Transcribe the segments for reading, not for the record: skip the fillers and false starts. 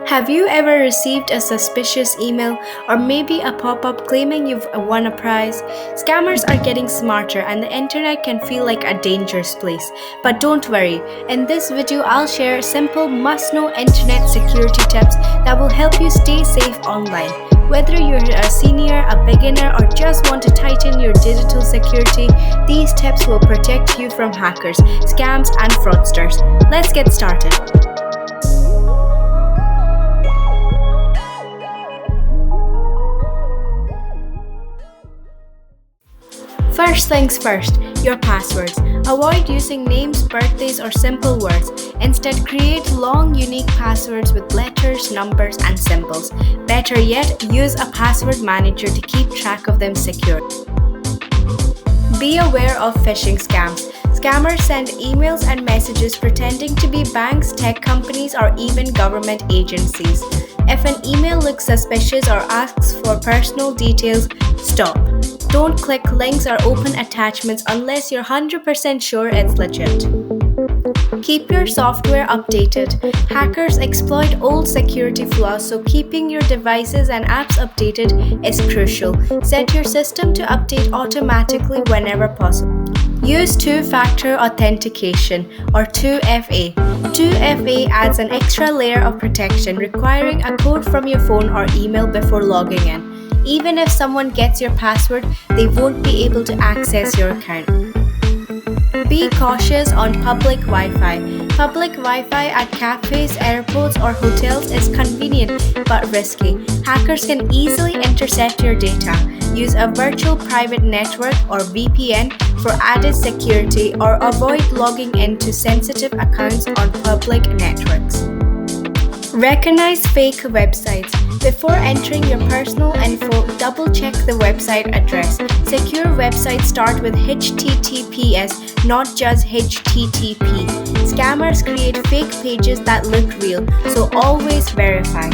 Have you ever received a suspicious email or maybe a pop up claiming you've won a prize? Scammers are getting smarter and the internet can feel like a dangerous place. But don't worry, in this video, I'll share simple must know internet security tips that will help you stay safe online. Whether you're a senior, a beginner, or just want to tighten your digital security, these tips will protect you from hackers, scams, and fraudsters. Let's get started. First things first, your passwords. Avoid using names, birthdays, or simple words. Instead, create long, unique passwords with letters, numbers, and symbols. Better yet, use a password manager to keep track of them secure. Be aware of phishing scams. Scammers send emails and messages pretending to be banks, tech companies, or even government agencies. If an email looks suspicious or asks for personal details, stop. Don't click links or open attachments unless you're 100% sure it's legit. Keep your software updated. Hackers exploit old security flaws, so keeping your devices and apps updated is crucial. Set your system to update automatically whenever possible. Use two-factor authentication or 2FA. 2FA adds an extra layer of protection, requiring a code from your phone or email before logging in. Even if someone gets your password, they won't be able to access your account. Be cautious on public Wi-Fi. Public Wi-Fi at cafes, airports, or hotels is convenient but risky. Hackers can easily intercept your data. Use a virtual private network or VPN for added security, or avoid logging into sensitive accounts on public networks. Recognize fake websites. Before entering your personal info, double-check the website address. Secure websites start with HTTPS, not just HTTP. Scammers create fake pages that look real, so always verify.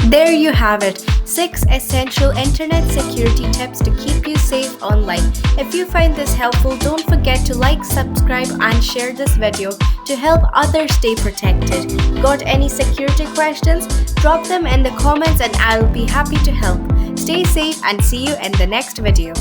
There you have it, 6 essential internet security tips to keep you safe online. If you find this helpful, don't forget to like, subscribe, and share this video to help others stay protected. Got any security questions? Drop them in the comments and I'll be happy to help. Stay safe and see you in the next video.